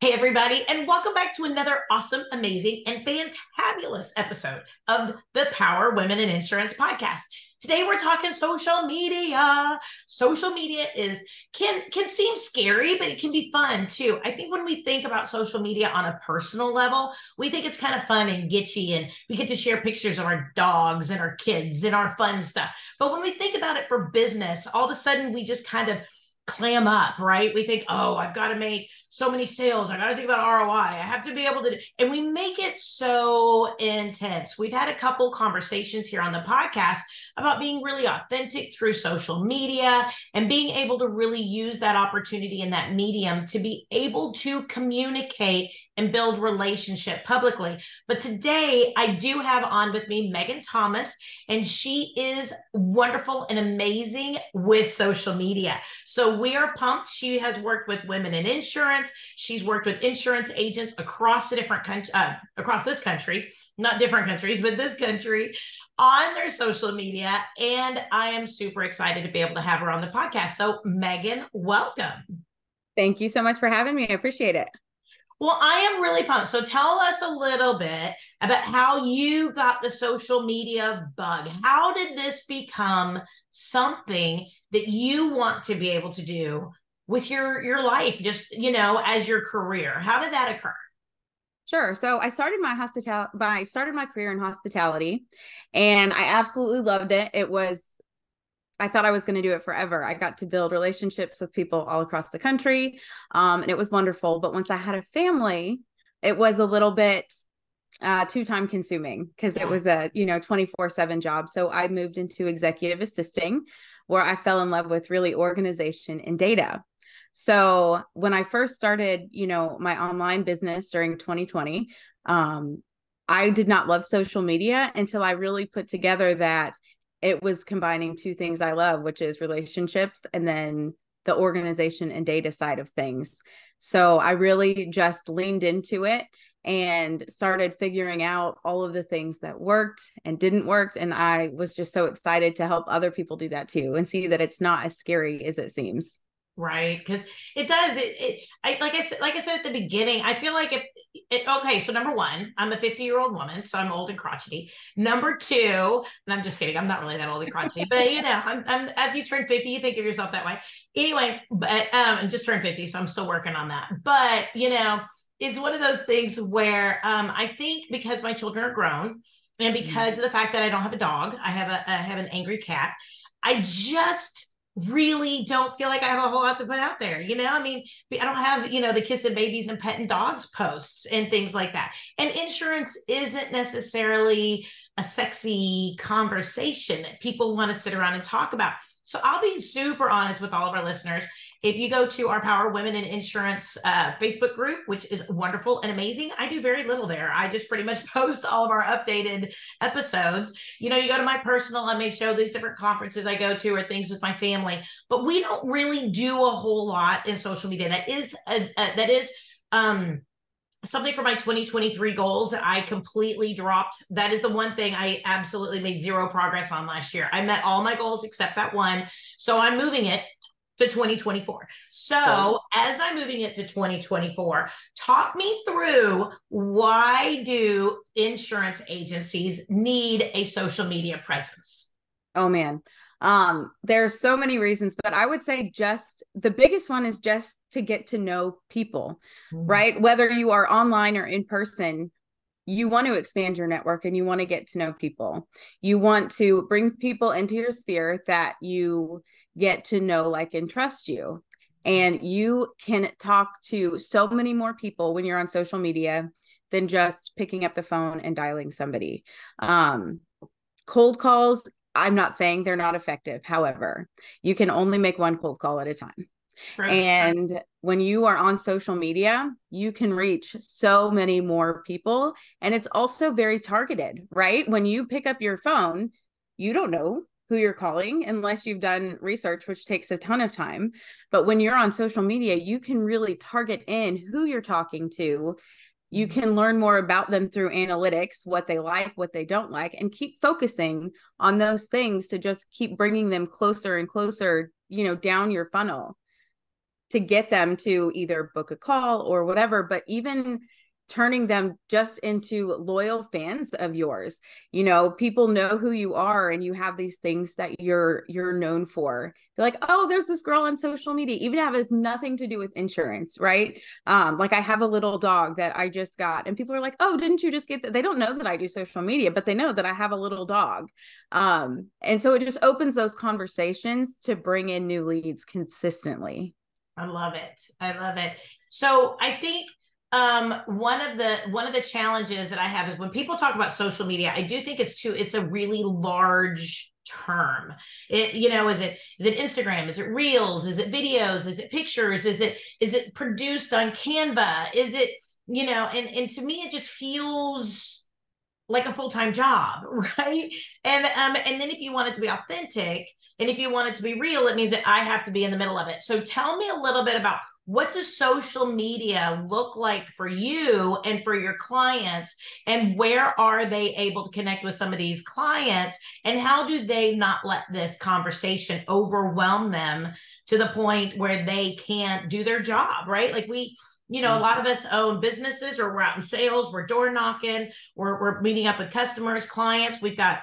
Hey, everybody, and welcome back to another awesome, amazing, and fantabulous episode of the Power Women in Insurance podcast. Today, we're talking social media. Social media can seem scary, but it can be fun too. I think when we think about social media on a personal level, we think it's kind of fun and gitchy, and we get to share pictures of our dogs and our kids and our fun stuff. But when we think about it for business, all of a sudden we just kind of clam up, right? We think, oh, I've got to make so many sales. I got to think about ROI. I have to be able to, and we make it so intense. We've had a couple conversations here on the podcast about being really authentic through social media and being able to really use that opportunity in that medium to be able to communicate and build relationship publicly. But today I do have on with me Megan Thomas, and she is wonderful and amazing with social media. So we are pumped. She has worked with women in insurance. She's worked with insurance agents across the different across this country, not different countries, but this country, on their social media. And I am super excited to be able to have her on the podcast. So Megan, welcome. Thank you so much for having me. I appreciate it. Well, I am really pumped. So tell us a little bit about how you got the social media bug. How did this become something that you want to be able to do with your life, just, as your career? How did that occur? Sure. So I started my career in hospitality, and I absolutely loved it. I thought I was going to do it forever. I got to build relationships with people all across the country. And it was wonderful. But once I had a family, it was a little bit too time consuming because it was a 24/7 job. So I moved into executive assisting, where I fell in love with really organization and data. So when I first started, my online business during 2020, I did not love social media until I really put together that it was combining two things I love, which is relationships and then the organization and data side of things. So I really just leaned into it and started figuring out all of the things that worked and didn't work. And I was just so excited to help other people do that too, and see that it's not as scary as it seems. Right, because it does. Like I said at the beginning, I feel like okay. So number one, I'm a 50-year-old woman, so I'm old and crotchety. Number two, and I'm just kidding. I'm not really that old and crotchety, but I'm after you turn 50, you think of yourself that way. Anyway, but I just turned 50, so I'm still working on that. But it's one of those things where I think because my children are grown, and because of the fact that I don't have a dog, I have an angry cat. I just really don't feel like I have a whole lot to put out there. I mean, I don't have, the kissing babies and petting dogs posts and things like that. And insurance isn't necessarily a sexy conversation that people want to sit around and talk about. So I'll be super honest with all of our listeners. If you go to our Power Women in Insurance Facebook group, which is wonderful and amazing, I do very little there. I just pretty much post all of our updated episodes. You go to my personal, I may show these different conferences I go to or things with my family, but we don't really do a whole lot in social media. That is something for my 2023 goals that I completely dropped. That is the one thing I absolutely made zero progress on last year. I met all my goals except that one. So I'm moving it to 2024. So as I'm moving it to 2024, talk me through, why do insurance agencies need a social media presence? Oh man. There's so many reasons, but I would say just the biggest one is just to get to know people, right? Whether you are online or in person, you want to expand your network and you want to get to know people. You want to bring people into your sphere that you get to know, like, and trust you. And you can talk to so many more people when you're on social media than just picking up the phone and dialing somebody. Cold calls, I'm not saying they're not effective. However, you can only make one cold call at a time. Right. And when you are on social media, you can reach so many more people. And it's also very targeted, right? When you pick up your phone, you don't know who you're calling unless you've done research, which takes a ton of time. But when you're on social media, you can really target in who you're talking to. You can learn more about them through analytics, what they like, what they don't like, and keep focusing on those things to just keep bringing them closer and closer, down your funnel to get them to either book a call or whatever, but even turning them just into loyal fans of yours. People know who you are and you have these things that you're known for. They're like, oh, there's this girl on social media, even if it has nothing to do with insurance, right? Like I have a little dog that I just got, and people are like, oh, didn't you just get that? They don't know that I do social media, but they know that I have a little dog. And so it just opens those conversations to bring in new leads consistently. I love it. I love it. So I think one of the challenges that I have is when people talk about social media, I do think it's a really large term. Is it Instagram? Is it Reels? Is it videos? Is it pictures? Is it produced on Canva? Is it, and to me, it just feels like a full-time job, right? And then if you want it to be authentic and if you want it to be real, it means that I have to be in the middle of it. So tell me a little bit about, what does social media look like for you and for your clients, and where are they able to connect with some of these clients, and how do they not let this conversation overwhelm them to the point where they can't do their job, right? Like a lot of us own businesses, or we're out in sales, we're door knocking, we're meeting up with customers, clients, we've got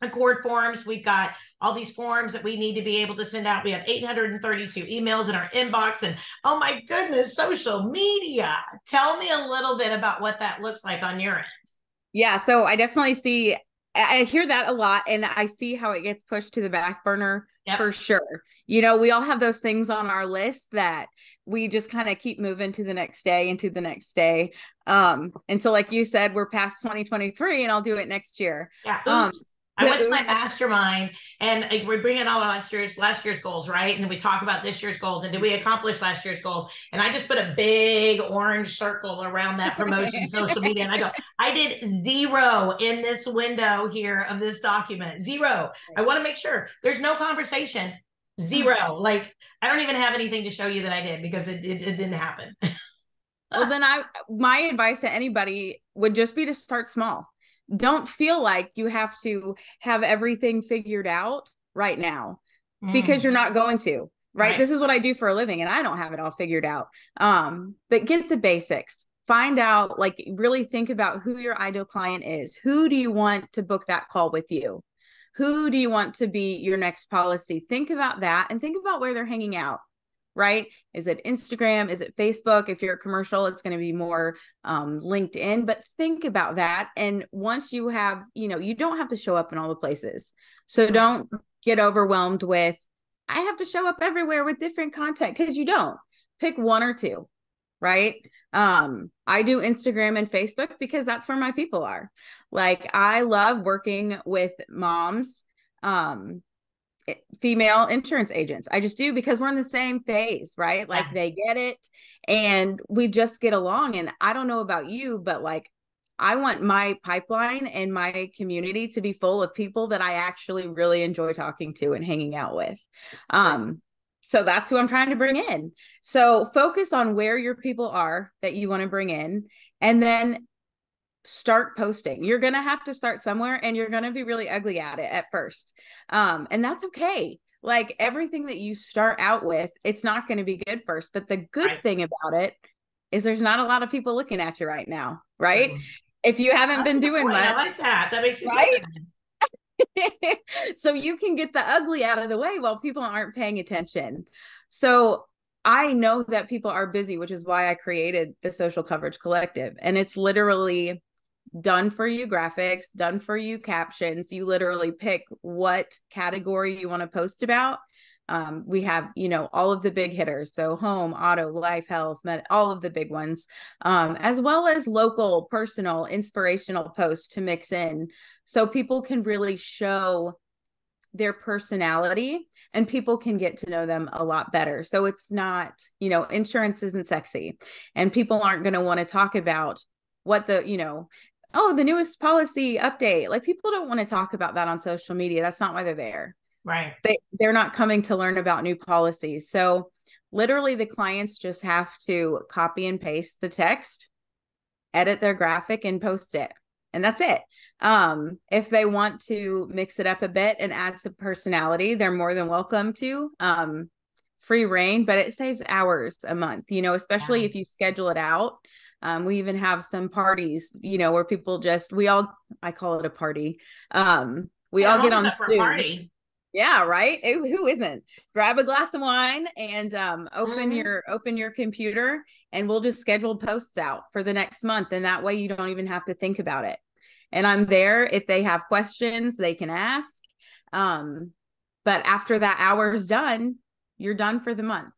Accord forms, we've got all these forms that we need to be able to send out. We have 832 emails in our inbox, and oh my goodness, social media. Tell me a little bit about what that looks like on your end. Yeah, so I definitely I hear that a lot, and I see how it gets pushed to the back burner. Yep. For sure. We all have those things on our list that we just kind of keep moving to the next day and to the next day. And so like you said, we're past 2023 and I'll do it next year. Yeah. I went to my mastermind, and we bring in all of last year's goals, right? And then we talk about this year's goals, and did we accomplish last year's goals? And I just put a big orange circle around that promotion social media, and I go, I did 0 in this window here of this document. 0. I want to make sure there's no conversation. 0. Like I don't even have anything to show you that I did, because it didn't happen. Well, then my advice to anybody would just be to start small. Don't feel like you have to have everything figured out right now, because you're not going to, right? This is what I do for a living, and I don't have it all figured out. But get the basics, find out, like really think about who your ideal client is. Who do you want to book that call with you? Who do you want to be your next policy? Think about that, and think about where they're hanging out. Right? Is it Instagram? Is it Facebook? If you're a commercial, it's going to be more LinkedIn, but think about that. And once you have, you don't have to show up in all the places. So don't get overwhelmed with, I have to show up everywhere with different content, because you don't. Pick 1 or 2, right? I do Instagram and Facebook because that's where my people are. Like I love working with moms, female insurance agents. I just do, because we're in the same phase, right? Like they get it and we just get along. And I don't know about you, but like I want my pipeline and my community to be full of people that I actually really enjoy talking to and hanging out with. So that's who I'm trying to bring in. So focus on where your people are that you want to bring in, and then start posting. You're going to have to start somewhere, and you're going to be really ugly at it at first. And that's okay. Like everything that you start out with, it's not going to be good first. But the good thing about it is there's not a lot of people looking at you right now, right? If you haven't been doing much. I like that. That makes me feel good. So you can get the ugly out of the way while people aren't paying attention. So I know that people are busy, which is why I created the Social Coverage Collective. And it's literally done for you graphics, done for you captions. You literally pick what category you want to post about. We have, all of the big hitters. So home, auto, life, health, all of the big ones, as well as local, personal, inspirational posts to mix in. So people can really show their personality and people can get to know them a lot better. So it's not, insurance isn't sexy, and people aren't going to want to talk about what the newest policy update. Like people don't want to talk about that on social media. That's not why they're there. Right. They're not coming to learn about new policies. So literally the clients just have to copy and paste the text, edit their graphic, and post it. And that's it. If they want to mix it up a bit and add some personality, they're more than welcome to. free reign, but it saves hours a month, especially if you schedule it out. We even have some parties, where people I call it a party. We all get on up for a Zoom. party. Yeah, right. Who isn't? Grab a glass of wine and open your computer, and we'll just schedule posts out for the next month. And that way you don't even have to think about it. And I'm there. If they have questions, they can ask. But after that hour's done, you're done for the month.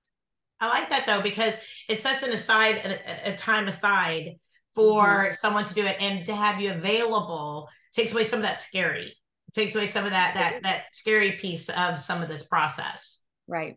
I like that though, because it sets a time aside for someone to do it, and to have you available takes away some of that scary. It takes away some of that scary piece of some of this process. Right.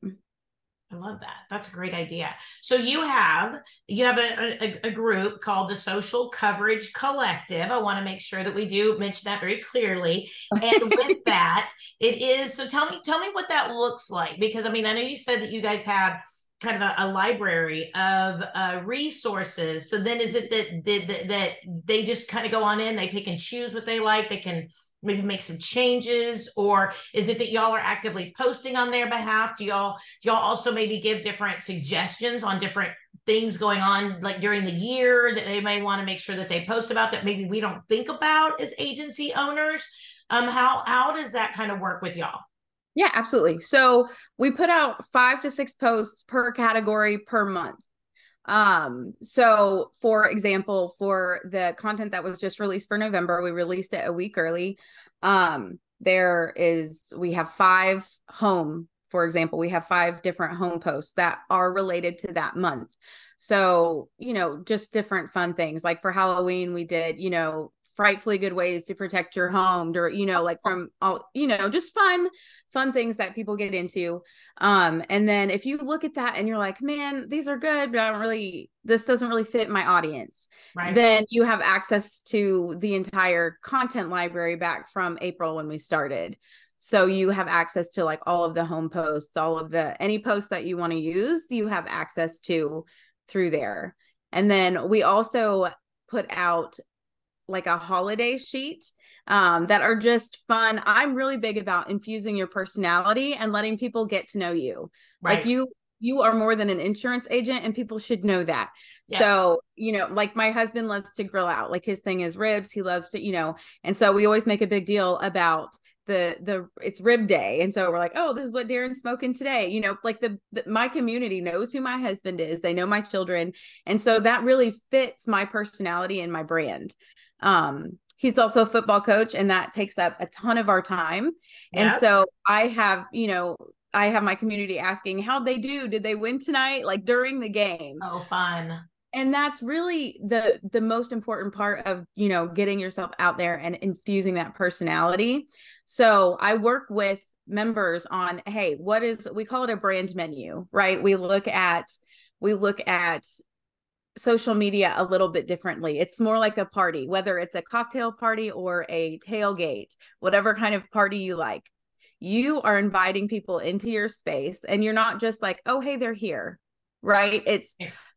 I love that. That's a great idea. So you have a group called the Social Coverage Collective. I want to make sure that we do mention that very clearly. And with that, it is, so tell me what that looks like, because I mean, I know you said that you guys have kind of a library of resources. So then is it that they just kind of go on in, they pick and choose what they like, they can maybe make some changes, or is it that y'all are actively posting on their behalf? Do y'all also maybe give different suggestions on different things going on like during the year that they may want to make sure that they post about that maybe we don't think about as agency owners? How does that kind of work with y'all? Yeah, absolutely. So we put out 5 to 6 posts per category per month. So for example, for the content that was just released for November, we released it a week early. We have 5 home, for example, we have 5 different home posts that are related to that month. So, just different fun things. Like for Halloween, we did, frightfully good ways to protect your home, or, like from all, just fun things that people get into. And then if you look at that and you're like, man, these are good, but this doesn't really fit my audience. Right. Then you have access to the entire content library back from April when we started. So you have access to like all of the home posts, any posts that you want to use, you have access to through there. And then we also put out like a holiday sheet that are just fun. I'm really big about infusing your personality and letting people get to know you. Right. Like you are more than an insurance agent, and people should know that. Yes. So, like my husband loves to grill out, like his thing is ribs. He loves to, and so we always make a big deal about it's rib day. And so we're like, oh, this is what Darren's smoking today. Like my community knows who my husband is. They know my children. And so that really fits my personality and my brand. He's also a football coach, and that takes up a ton of our time. Yep. And so I have my community asking how'd they do? Did they win tonight? Like during the game. Oh, fun. And that's really the most important part of, getting yourself out there and infusing that personality. So I work with members on, hey, we call it a brand menu, right? We look at social media a little bit differently. It's more like a party, whether it's a cocktail party or a tailgate, whatever kind of party you like. You are inviting people into your space, and you're not just like, oh, hey, they're here, right? It's,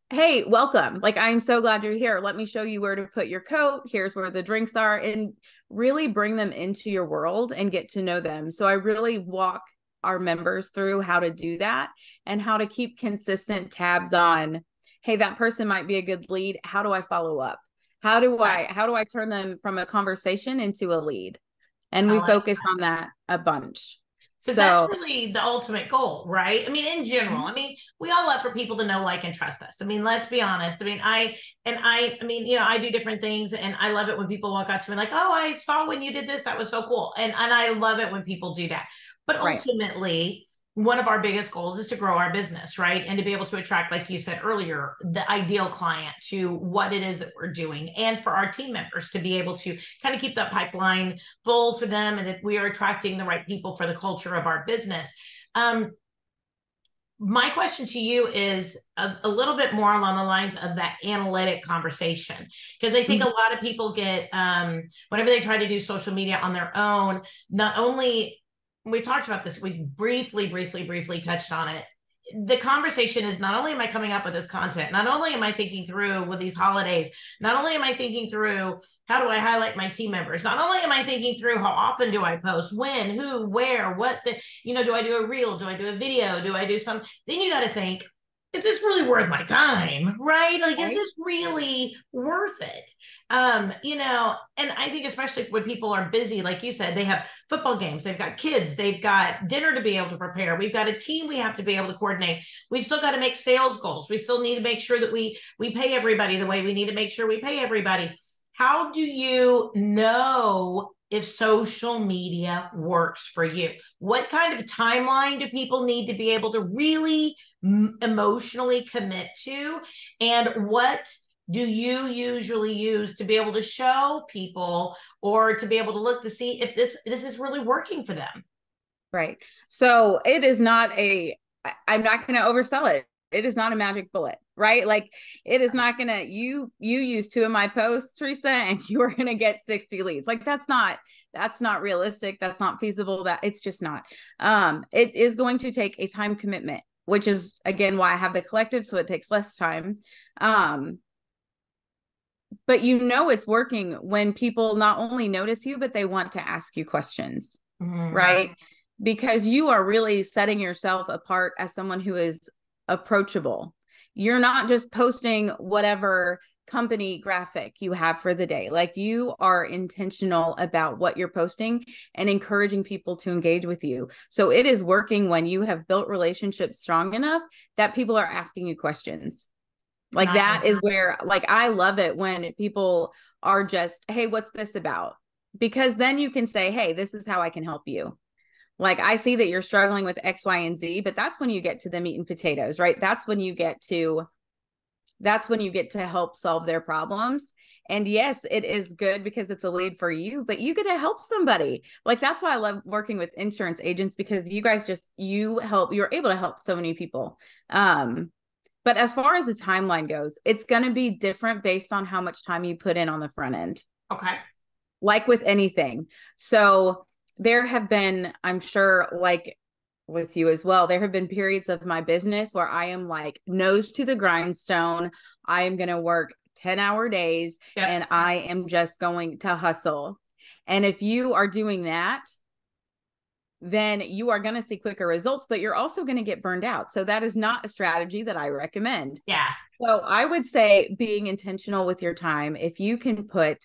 hey, welcome. Like, I'm so glad you're here. Let me show you where to put your coat. Here's where the drinks are, and really bring them into your world and get to know them. So I really walk our members through how to do that and how to keep consistent tabs on, hey, that person might be a good lead. How do I follow up? How do I turn them from a conversation into a lead? And we focus on that a bunch. So that's really the ultimate goal, right? I mean, in general, I mean, we all love for people to know, like, and trust us. I mean, let's be honest. I mean, I do different things, and I love it when people walk out to me like, oh, I saw when you did this. That was so cool. And I love it when people do that. But ultimately, one of our biggest goals is to grow our business, right? And to be able to attract, like you said earlier, the ideal client to what it is that we're doing, and for our team members to be able to kind of keep that pipeline full for them, and that we are attracting the right people for the culture of our business. My question to you is a little bit more along the lines of that analytic conversation, because I think a lot of people get, whenever they try to do social media on their own, not only, we talked about this, we briefly touched on it, the conversation is not only am I coming up with this content, not only am I thinking through with these holidays, not only am I thinking through how do I highlight my team members, not only am I thinking through how often do I post, when, who, where, what, do I do a reel? Do I do a video? Do I do some? Then you got to think, is this really worth my time? Right? Like, is this really worth it? And I think especially when people are busy, like you said, they have football games, they've got kids, they've got dinner to be able to prepare. We've got a team we have to be able to coordinate. We've still got to make sales goals. We still need to make sure that we pay everybody the way we need to make sure we pay everybody. How do you know if social media works for you? What kind of timeline do people need to be able to really emotionally commit to? And what do you usually use to be able to show people or to be able to look to see if this is really working for them? Right. So it is not I'm not going to oversell it. It is not a magic bullet, right? Like, it is not going to, you use 2 of my posts, Teresa, and you are going to get 60 leads. Like, that's not realistic. That's not feasible. That it's just not. It is going to take a time commitment, which is again why I have the collective. So it takes less time. But it's working when people not only notice you, but they want to ask you questions, right? Because you are really setting yourself apart as someone who is approachable. You're not just posting whatever company graphic you have for the day. Like, you are intentional about what you're posting and encouraging people to engage with you. So it is working when you have built relationships strong enough that people are asking you questions. Like, that is where, like, I love it when people are just, hey, what's this about? Because then you can say, hey, this is how I can help you. Like, I see that you're struggling with X, Y, and Z, but that's when you get to the meat and potatoes, right? That's when you get to help solve their problems. And yes, it is good because it's a lead for you, but you get to help somebody. Like, that's why I love working with insurance agents, because you guys you're able to help so many people. But as far as the timeline goes, it's going to be different based on how much time you put in on the front end. Okay. Like with anything. So there have been, I'm sure, like with you as well, there have been periods of my business where I am like nose to the grindstone. I am going to work 10-hour days and I am just going to hustle. And if you are doing that, then you are going to see quicker results, but you're also going to get burned out. So that is not a strategy that I recommend. Yeah. So I would say being intentional with your time. If you can put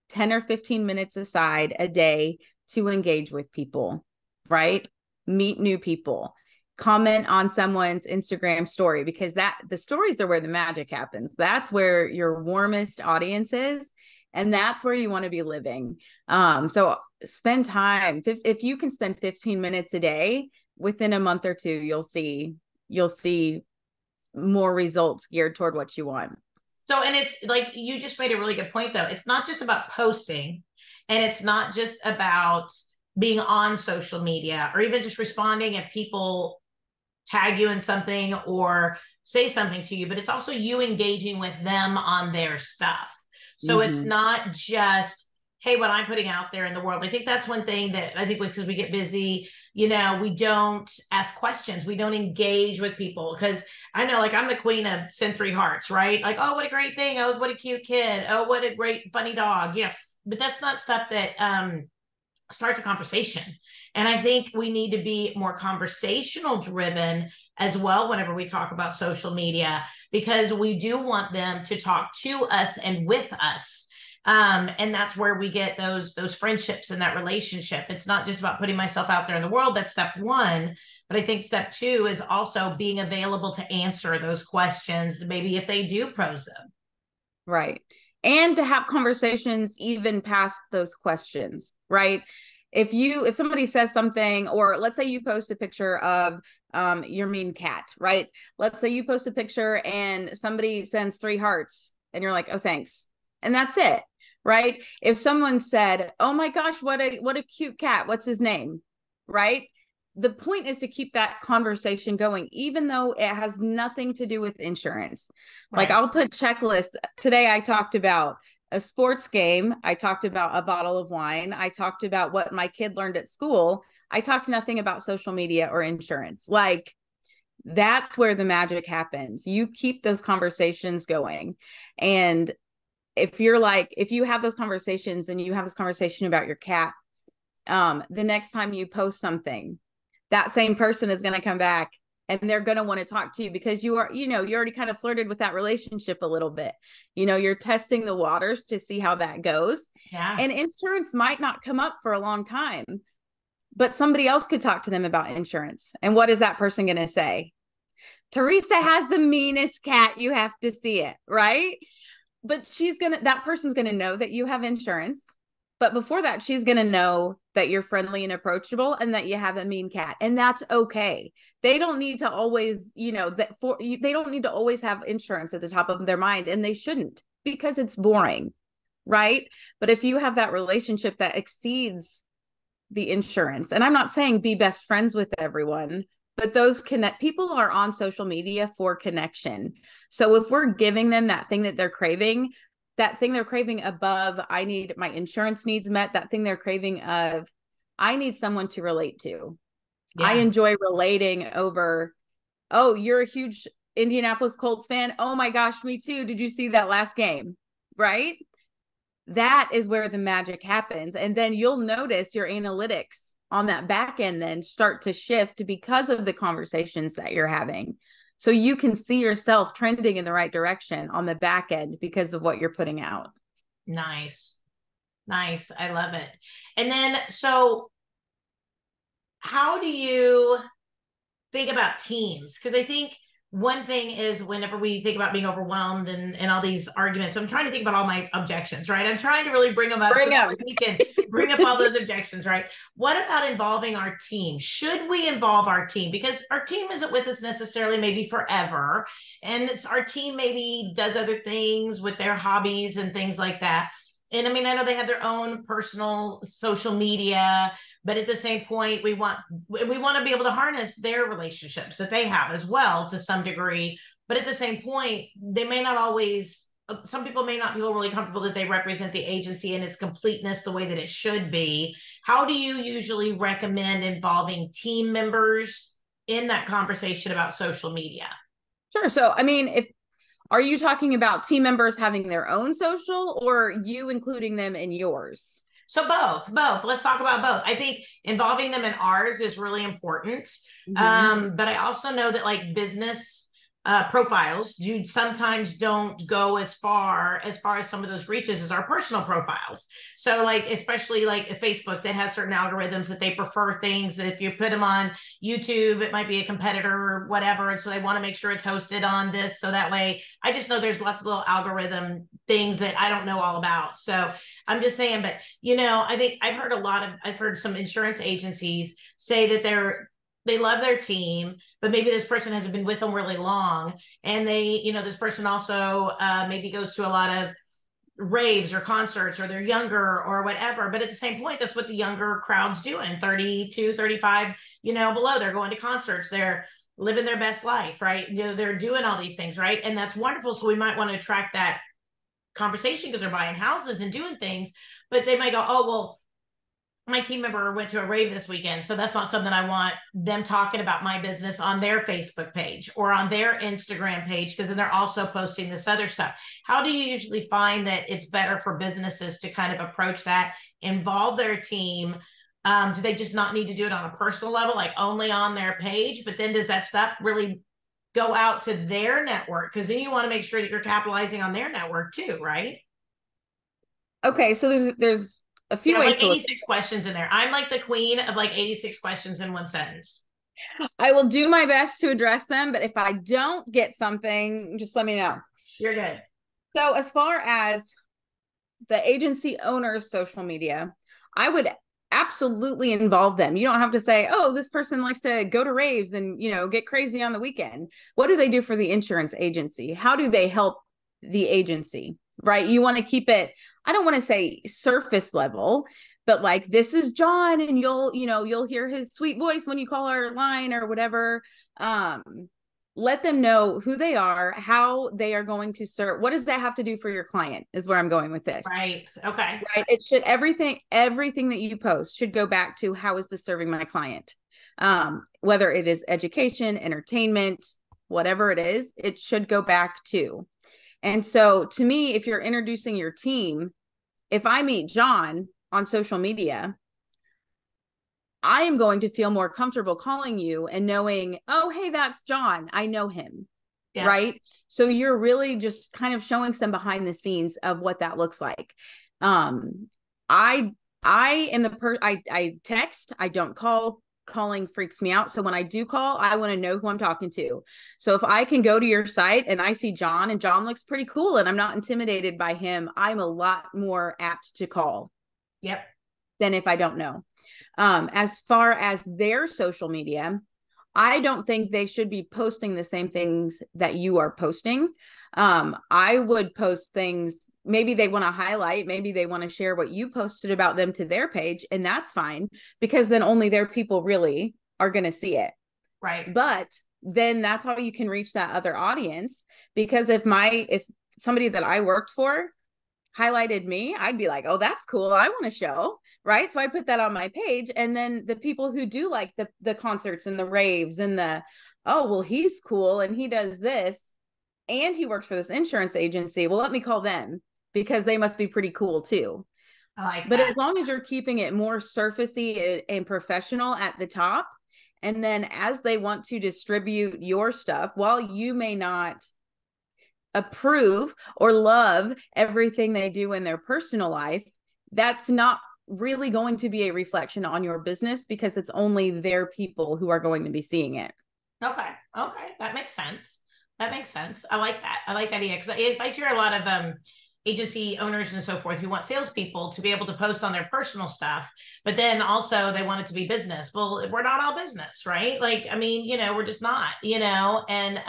10 or 15 minutes aside a day to engage with people, right? Meet new people, comment on someone's Instagram story, because the stories are where the magic happens. That's where your warmest audience is. And that's where you want to be living. So spend time. If you can spend 15 minutes a day, within a month or 2, you'll see more results geared toward what you want. So, and it's like, you just made a really good point though. It's not just about posting, and it's not just about being on social media or even just responding if people tag you in something or say something to you, but it's also you engaging with them on their stuff. So it's not just, hey, what I'm putting out there in the world. I think that's one thing that I think, because we get busy, we don't ask questions. We don't engage with people, because I know, like, I'm the queen of send 3 hearts, right? Like, oh, what a great thing. Oh, what a cute kid. Oh, what a great funny dog. But that's not stuff that starts a conversation. And I think we need to be more conversational driven as well whenever we talk about social media, because we do want them to talk to us and with us. And that's where we get those friendships and that relationship. It's not just about putting myself out there in the world. That's step 1. But I think step 2 is also being available to answer those questions, maybe if they do pose them. Right. And to have conversations even past those questions, right? If somebody says something, or let's say you post a picture of your mean cat, right? Let's say you post a picture and somebody sends 3 hearts and you're like, oh, thanks. And that's it, right? If someone said, oh my gosh, what a cute cat. What's his name? Right? The point is to keep that conversation going, even though it has nothing to do with insurance. Right. Like, I'll put checklists. Today I talked about a sports game. I talked about a bottle of wine. I talked about what my kid learned at school. I talked nothing about social media or insurance. Like, That's where the magic happens. You keep those conversations going. And if you have those conversations and you have this conversation about your cat, the next time you post something, that same person is going to come back and they're going to want to talk to you because you already kind of flirted with that relationship a little bit. You're testing the waters to see how that goes. Yeah. And insurance might not come up for a long time, but somebody else could talk to them about insurance. And what is that person going to say? Teresa has the meanest cat. You have to see it, right? But that person's going to know that you have insurance. But before that, she's going to know that you're friendly and approachable and that you have a mean cat. And that's okay. They don't need to always, they don't need to always have insurance at the top of their mind, and they shouldn't, because it's boring, right? But if you have that relationship that exceeds the insurance, and I'm not saying be best friends with everyone, but people are on social media for connection. So if we're giving them that thing they're craving above, I need my insurance needs met, that thing they're craving of, I need someone to relate to. Yeah. I enjoy relating over, oh, you're a huge Indianapolis Colts fan. Oh my gosh, me too. Did you see that last game? Right? That is where the magic happens. And then you'll notice your analytics on that back end then start to shift because of the conversations that you're having. So you can see yourself trending in the right direction on the back end because of what you're putting out. Nice. I love it. And then, so how do you think about teams? Because I think one thing is whenever we think about being overwhelmed and all these arguments, I'm trying to think about all my objections, right? I'm trying to really bring them up so we can bring up all those objections, right? What about involving our team? Should we involve our team? Because our team isn't with us necessarily maybe forever. And our team maybe does other things with their hobbies and things like that. And I mean, I know they have their own personal social media, but at the same point, we want to be able to harness their relationships that they have as well to some degree. But at the same point, some people may not feel really comfortable that they represent the agency in its completeness the way that it should be. How do you usually recommend involving team members in that conversation about social media? Sure. So, I mean, are you talking about team members having their own social, or you including them in yours? So both. Let's talk about both. I think involving them in ours is really important. Mm-hmm. But I also know that like business profiles sometimes don't go as far as some of those reaches as our personal profiles. So like, especially like Facebook that has certain algorithms that they prefer things that if you put them on YouTube, it might be a competitor or whatever. And so they want to make sure it's hosted on this. So that way, I just know there's lots of little algorithm things that I don't know all about. So I'm just saying, but I think I've heard some insurance agencies say that they love their team, but maybe this person hasn't been with them really long. And this person also maybe goes to a lot of raves or concerts, or they're younger or whatever. But at the same point, that's what the younger crowd's doing, 32, 35, below. They're going to concerts. They're living their best life, right? They're doing all these things, right? And that's wonderful. So we might want to attract that conversation because they're buying houses and doing things, but they might go, oh, well, my team member went to a rave this weekend, so that's not something I want them talking about my business on their Facebook page or on their Instagram page, because then they're also posting this other stuff. How do you usually find that it's better for businesses to kind of approach that, involve their team? Do they just not need to do it on a personal level, like only on their page? But then does that stuff really go out to their network? Because then you want to make sure that you're capitalizing on their network too, right? Okay, so there's a few ways. Like 86 questions in there. I'm like the queen of like 86 questions in one sentence. I will do my best to address them, but if I don't get something, just let me know. You're good. So as far as the agency owner's social media, I would absolutely involve them. You don't have to say, oh, this person likes to go to raves and, get crazy on the weekend. What do they do for the insurance agency? How do they help the agency? Right? You want to keep it, I don't want to say surface level, but like, this is John, and you'll hear his sweet voice when you call our line or whatever. Let them know who they are, how they are going to serve. What does that have to do for your client is where I'm going with this. Right. Okay. Right. It should, everything that you post should go back to, how is this serving my client? Whether it is education, entertainment, whatever it is, it should go back to. And so to me, if you're introducing your team, if I meet John on social media, I am going to feel more comfortable calling you and knowing, oh, hey, that's John. I know him. Yeah. Right. So you're really just kind of showing some behind the scenes of what that looks like. I am the I text, I don't call. Calling freaks me out. So when I do call, I want to know who I'm talking to. So if I can go to your site and I see John and John looks pretty cool and I'm not intimidated by him, I'm a lot more apt to call. Yep. Than if I don't know. As far as their social media, I don't think they should be posting the same things that you are posting. I would post things, maybe they want to highlight, maybe they want to share what you posted about them to their page, and that's fine, because then only their people really are going to see it. Right. But then that's how you can reach that other audience, because if somebody that I worked for highlighted me, I'd be like, oh, that's cool. I want to show. Right. So I put that on my page. And then the people who do like the concerts and the raves and oh, well, he's cool and he does this and he works for this insurance agency. Well, let me call them because they must be pretty cool too. I like but that. As long as you're keeping it more surfacey and professional at the top, and then as they want to distribute your stuff, while you may not approve or love everything they do in their personal life, that's not really going to be a reflection on your business, because it's only their people who are going to be seeing it. Okay. That makes sense. I like that. I like that idea, because I hear a lot of agency owners and so forth who want salespeople to be able to post on their personal stuff, but then also they want it to be business. Well, we're not all business, right? Like, I mean, we're just not, and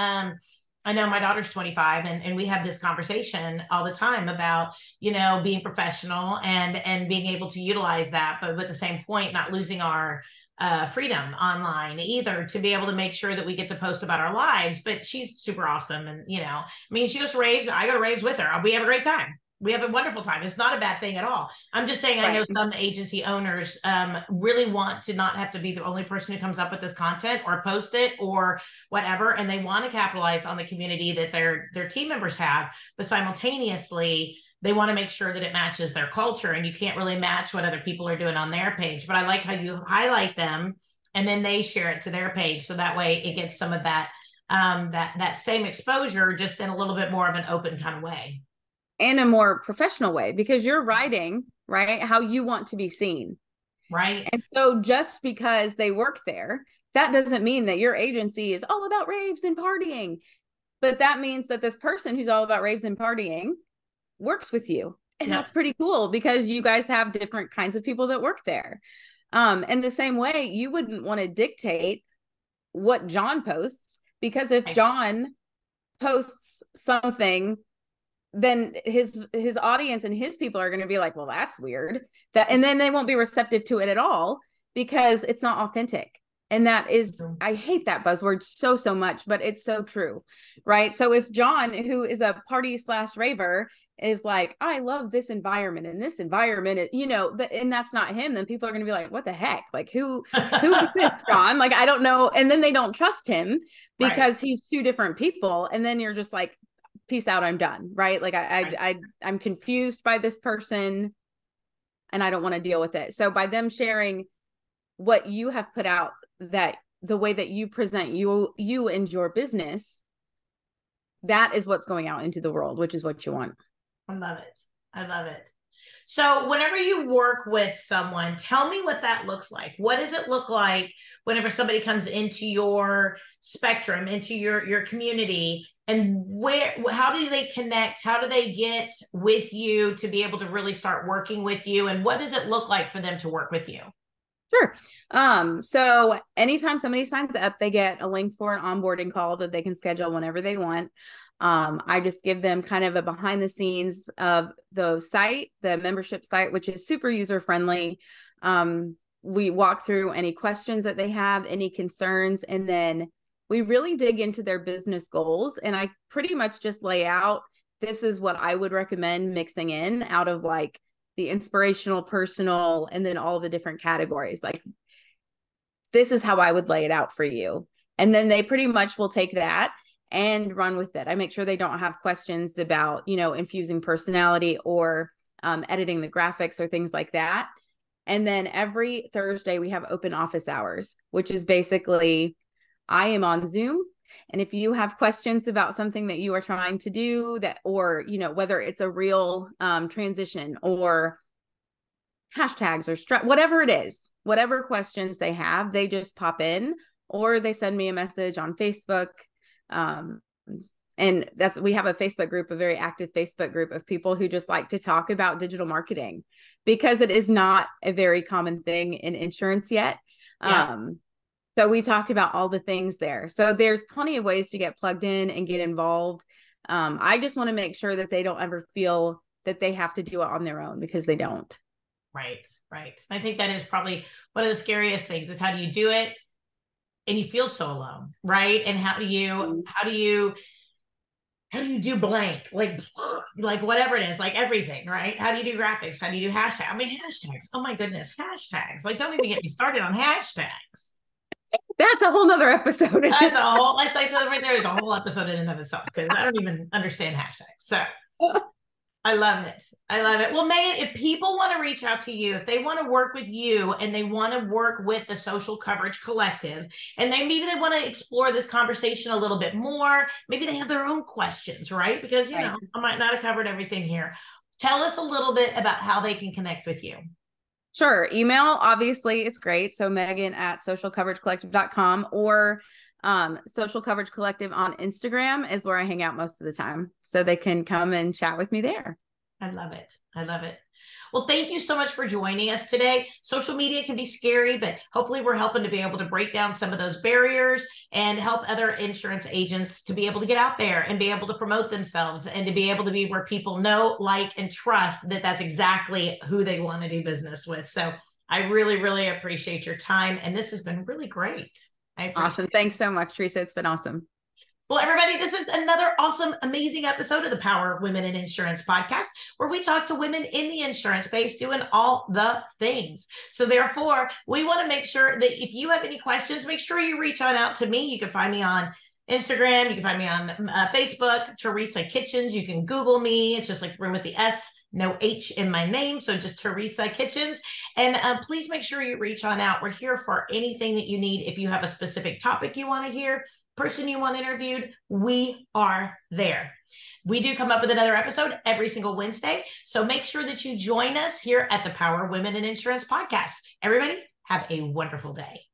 I know my daughter's 25 and we have this conversation all the time about, being professional and being able to utilize that, but at the same point, not losing our freedom online either, to be able to make sure that we get to post about our lives. But she's super awesome. And, she goes to raves. I go to raves with her. We have a great time. We have a wonderful time. It's not a bad thing at all. I'm just saying, right. I know some agency owners really want to not have to be the only person who comes up with this content or post it or whatever. And they want to capitalize on the community that their team members have, but simultaneously they want to make sure that it matches their culture, and you can't really match what other people are doing on their page. But I like how you highlight them and then they share it to their page. So that way it gets some of that, that same exposure, just in a little bit more of an open kind of way. In a more professional way, because you're writing, right, how you want to be seen. Right. And so just because they work there, that doesn't mean that your agency is all about raves and partying. But that means that this person who's all about raves and partying works with you. And that's pretty cool, because you guys have different kinds of people that work there. And the same way, you wouldn't want to dictate what John posts, because if John posts something, then his audience and his people are going to be like, well, that's weird. And then they won't be receptive to it at all, because it's not authentic. And that is, I hate that buzzword so much, but it's so true. Right. So if John, who is a party/raver, is like, I love this environment, and this environment, and that's not him, then people are going to be like, what the heck? Like, who is this John? Like, I don't know. And then they don't trust him because he's two different people. And then you're just like, peace out, I'm done. Right. Like I'm confused by this person and I don't want to deal with it. So by them sharing what you have put out, that the way that you present you and your business, that is what's going out into the world, which is what you want. I love it. So whenever you work with someone, tell me what that looks like. What does it look like whenever somebody comes into your spectrum, into your community, and how do they connect? How do they get with you to be able to really start working with you? And what does it look like for them to work with you? Sure. So anytime somebody signs up, they get a link for an onboarding call that they can schedule whenever they want. I just give them kind of a behind the scenes of the site, the membership site, which is super user friendly. We walk through any questions that they have, any concerns, and then we really dig into their business goals. And I pretty much just lay out, this is what I would recommend mixing in out of like the inspirational, personal, and then all the different categories. Like this is how I would lay it out for you. And then they pretty much will take that and run with it. I make sure they don't have questions about, infusing personality or editing the graphics or things like that. And then every Thursday we have open office hours, which is basically I am on Zoom. And if you have questions about something that you are trying to do or, whether it's a real transition or hashtags or whatever it is, whatever questions they have, they just pop in or they send me a message on Facebook. And we have a Facebook group, a very active Facebook group of people who just like to talk about digital marketing because it is not a very common thing in insurance yet. Yeah. So we talk about all the things there. So there's plenty of ways to get plugged in and get involved. I just want to make sure that they don't ever feel that they have to do it on their own because they don't. Right. I think that is probably one of the scariest things is how do you do it and you feel so alone, right? And how do you do blank, like whatever it is, like everything, right? How do you do graphics? How do you do hashtags? I mean, hashtags. Oh my goodness, hashtags. Like, don't even get me started on hashtags. That's a whole nother episode. That's a whole, like right there is a whole episode in and of itself because I don't even understand hashtags. So I love it. Well, Megan, if people want to reach out to you, if they want to work with you and they want to work with the Social Coverage Collective, and maybe they want to explore this conversation a little bit more, maybe they have their own questions, right? Because, I might not have covered everything here. Tell us a little bit about how they can connect with you. Sure. Email, obviously, is great. So Megan@socialcoveragecollective.com or Social Coverage Collective on Instagram is where I hang out most of the time. So they can come and chat with me there. I love it. Well, thank you so much for joining us today. Social media can be scary, but hopefully we're helping to be able to break down some of those barriers and help other insurance agents to be able to get out there and be able to promote themselves and to be able to be where people know, like, and trust that that's exactly who they want to do business with. So I really, really appreciate your time. And this has been really great. Awesome. Thanks so much, Teresa. It's been awesome. Well, everybody, this is another awesome, amazing episode of the Power of Women in Insurance podcast, where we talk to women in the insurance space doing all the things. So therefore, we want to make sure that if you have any questions, make sure you reach on out to me. You can find me on Instagram. You can find me on Facebook, Teresa Kitchens. You can Google me. It's just like the room with the S, no H in my name. So just Teresa Kitchens. And please make sure you reach on out. We're here for anything that you need. If you have a specific topic you want to hear, person you want interviewed, we are there. We do come up with another episode every single Wednesday. So make sure that you join us here at the Power of Women in Insurance podcast. Everybody, have a wonderful day.